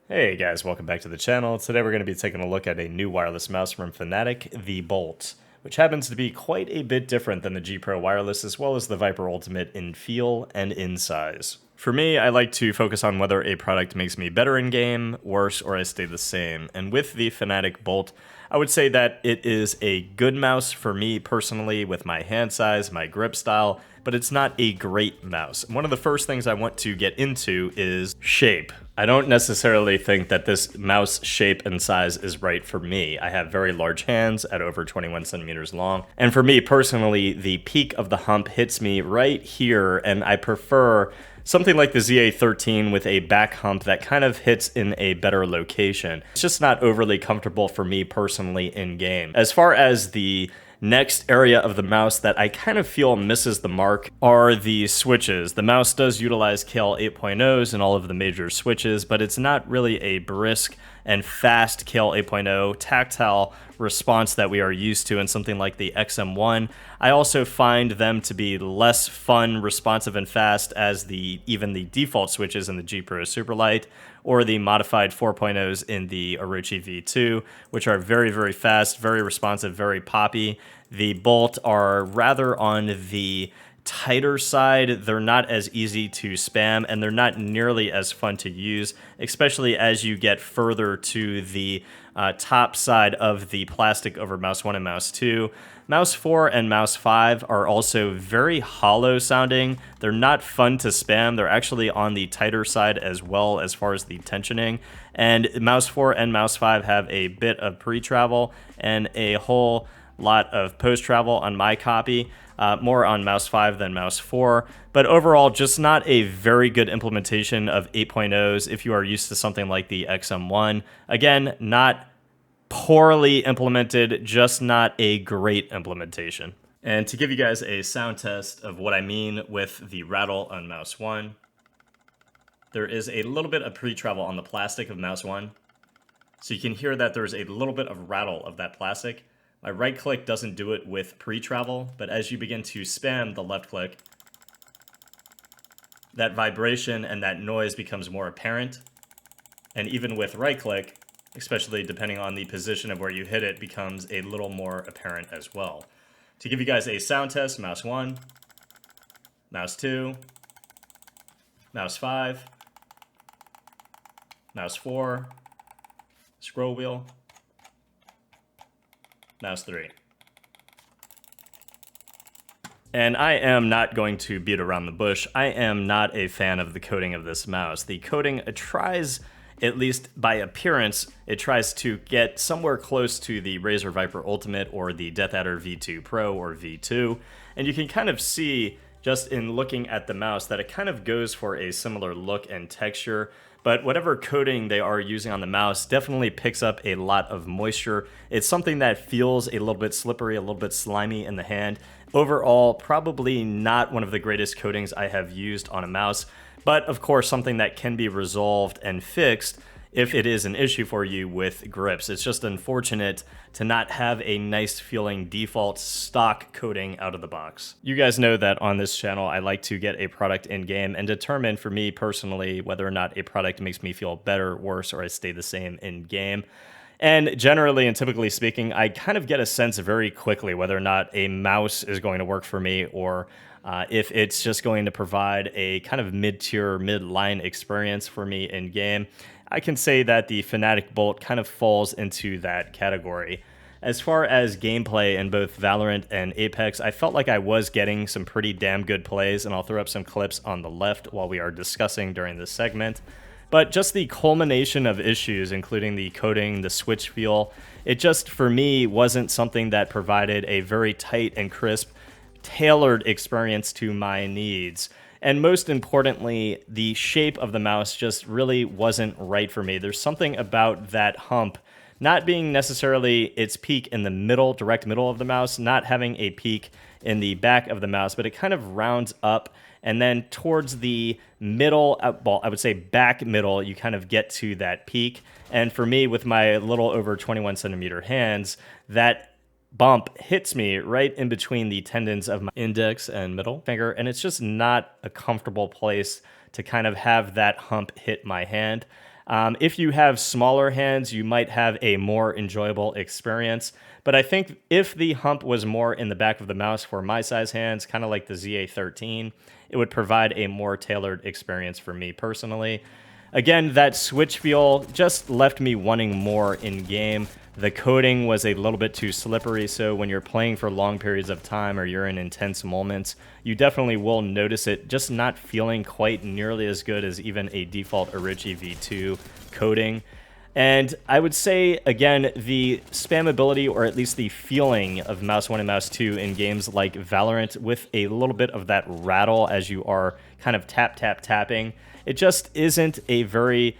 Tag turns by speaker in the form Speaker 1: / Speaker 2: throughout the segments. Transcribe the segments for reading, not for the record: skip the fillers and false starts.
Speaker 1: Hey guys, welcome back to the channel. Today we're going to be taking a look at a new wireless mouse from Fnatic, the BOLT, which happens to be quite a bit different than the G Pro wireless as well as the Viper Ultimate in feel and in size. For me, I like to focus on whether a product makes me better in game, worse, or I stay the same. And with the Fnatic BOLT, I would say that it is a good mouse for me personally with my hand size, my grip style, but it's not a great mouse. One of the first things I want to get into is shape. I don't necessarily think that this mouse shape and size is right for me. I have very large hands at over 21 centimeters long. And for me personally, the peak of the hump hits me right here, and I prefer something like the ZA13 with a back hump that kind of hits in a better location. It's just not overly comfortable for me personally in game. As far as the next area of the mouse that I kind of feel misses the mark are the switches. The mouse does utilize KL 8.0s in all of the major switches, but it's not really a brisk and fast KL 8.0 tactile response that we are used to in something like the XM1. I also find them to be less fun, responsive, and fast as even the default switches in the G Pro Superlight or the modified 4.0s in the Orochi V2, which are very, very fast, very responsive, very poppy. The Bolt are rather on the tighter side. They're not as easy to spam, and they're not nearly as fun to use, especially as you get further to the top side of the plastic over Mouse 1 and Mouse 2. Mouse 4 and Mouse 5 are also very hollow sounding. They're not fun to spam. They're actually on the tighter side as well as far as the tensioning. And Mouse 4 and Mouse 5 have a bit of pre-travel and a whole lot of post-travel on my copy. More on Mouse 5 than Mouse 4, but overall just not a very good implementation of 8.0s if you are used to something like the XM1. Again, not poorly implemented, just not a great implementation. And to give you guys a sound test of what I mean with the rattle on Mouse 1, there is a little bit of pre-travel on the plastic of Mouse 1, so you can hear that there's a little bit of rattle of that plastic. My right click doesn't do it with pre-travel, but as you begin to spam the left click, that vibration and that noise becomes more apparent. And even with right click, especially depending on the position of where you hit it, becomes a little more apparent as well. To give you guys a sound test, Mouse 1, Mouse 2, Mouse 5, Mouse 4, scroll wheel, Mouse 3. And I am not going to beat around the bush. I am not a fan of the coating of this mouse. The coating tries, at least by appearance, it tries to get somewhere close to the Razer Viper Ultimate or the Death Adder V2 Pro or V2. And you can kind of see just in looking at the mouse that it kind of goes for a similar look and texture. But whatever coating they are using on the mouse definitely picks up a lot of moisture. It's something that feels a little bit slippery, a little bit slimy in the hand. Overall, probably not one of the greatest coatings I have used on a mouse, but of course something that can be resolved and fixed if it is an issue for you with grips. It's just unfortunate to not have a nice feeling default stock coating out of the box. You guys know that on this channel, I like to get a product in game and determine for me personally whether or not a product makes me feel better, worse, or I stay the same in game. And generally and typically speaking, I kind of get a sense very quickly whether or not a mouse is going to work for me or if it's just going to provide a kind of mid-tier, mid-line experience for me in game. I can say that the Fnatic BOLT kind of falls into that category. As far as gameplay in both Valorant and Apex, I felt like I was getting some pretty damn good plays, and I'll throw up some clips on the left while we are discussing during this segment. But just the culmination of issues, including the coating, the switch feel, it just, for me, wasn't something that provided a very tight and crisp, tailored experience to my needs. And most importantly, the shape of the mouse just really wasn't right for me. There's something about that hump not being necessarily its peak in the middle, direct middle of the mouse, not having a peak in the back of the mouse, but it kind of rounds up. And then towards the middle, well, I would say back middle, you kind of get to that peak. And for me, with my little over 21 centimeter hands, that bump hits me right in between the tendons of my index and middle finger, and it's just not a comfortable place to kind of have that hump hit my hand. If you have smaller hands, you might have a more enjoyable experience. But I think if the hump was more in the back of the mouse for my size hands, kind of like the ZA13, it would provide a more tailored experience for me personally. Again, that switch feel just left me wanting more in game. The coding was a little bit too slippery, so when you're playing for long periods of time or you're in intense moments, you definitely will notice it just not feeling quite nearly as good as even a default Orochi V2 coding. And I would say, again, the spammability, or at least the feeling of Mouse 1 and Mouse 2 in games like Valorant with a little bit of that rattle as you are kind of tapping, it just isn't a very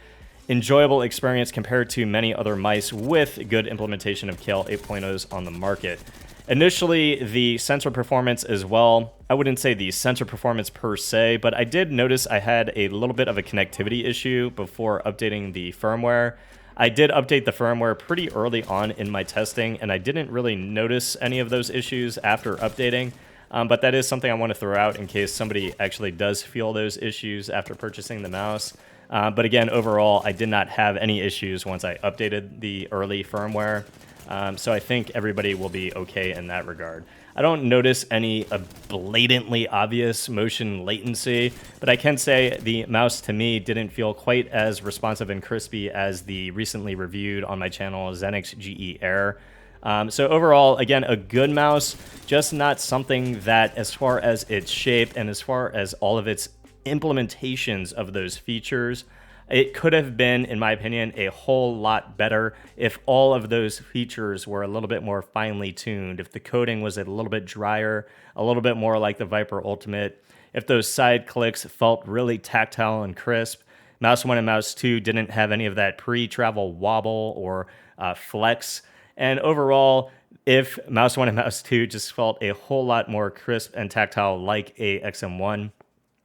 Speaker 1: enjoyable experience compared to many other mice with good implementation of KL 8.0s on the market. Initially, the sensor performance as well, I wouldn't say the sensor performance per se, but I did notice I had a little bit of a connectivity issue before updating the firmware. I did update the firmware pretty early on in my testing, and I didn't really notice any of those issues after updating. But that is something I want to throw out in case somebody actually does feel those issues after purchasing the mouse. But again, overall, I did not have any issues once I updated the early firmware. So I think everybody will be okay in that regard. I don't notice any blatantly obvious motion latency, but I can say the mouse to me didn't feel quite as responsive and crispy as the recently reviewed on my channel Zenix GE Air. So overall, again, a good mouse, just not something that, as far as its shape and as far as all of its implementations of those features, it could have been, in my opinion, a whole lot better if all of those features were a little bit more finely tuned, if the coding was a little bit drier, a little bit more like the Viper Ultimate, if those side clicks felt really tactile and crisp. Mouse 1 and Mouse 2 didn't have any of that pre-travel wobble or flex. And overall, if Mouse 1 and Mouse 2 just felt a whole lot more crisp and tactile like a XM1,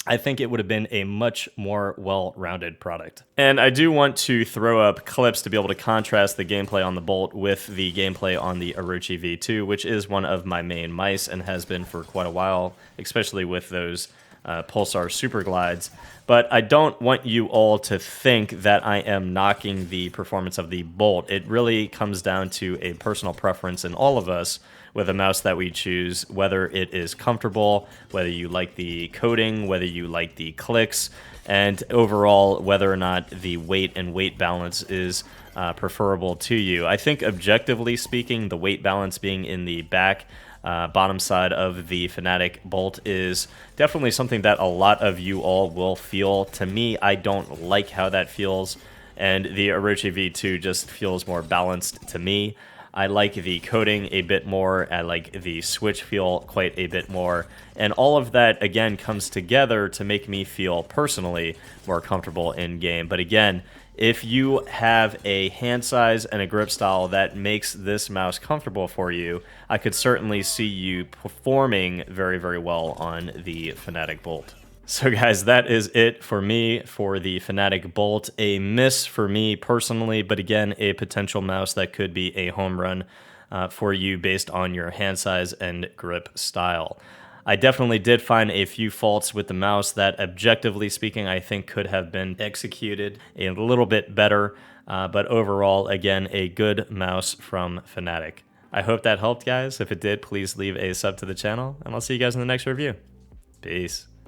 Speaker 1: I think it would have been a much more well-rounded product. And I do want to throw up clips to be able to contrast the gameplay on the Bolt with the gameplay on the Orochi V2, which is one of my main mice and has been for quite a while, especially with those Pulsar Super Glides. But I don't want you all to think that I am knocking the performance of the Bolt. It really comes down to a personal preference in all of us with a mouse that we choose, whether it is comfortable, whether you like the coding, whether you like the clicks, and overall whether or not the weight and weight balance is preferable to you. I think objectively speaking, the weight balance being in the back bottom side of the Fnatic Bolt is definitely something that a lot of you all will feel. To me, I don't like how that feels, and the Orochi V2 just feels more balanced to me. I like the coding a bit more, I like the switch feel quite a bit more, and all of that, again, comes together to make me feel personally more comfortable in game. But again, if you have a hand size and a grip style that makes this mouse comfortable for you, I could certainly see you performing very, very well on the Fnatic Bolt. So guys, that is it for me for the Fnatic Bolt. A miss for me personally, but again, a potential mouse that could be a home run for you based on your hand size and grip style. I definitely did find a few faults with the mouse that, objectively speaking, I think could have been executed a little bit better, but overall, again, a good mouse from Fnatic. I hope that helped, guys. If it did, please leave a sub to the channel, and I'll see you guys in the next review. Peace.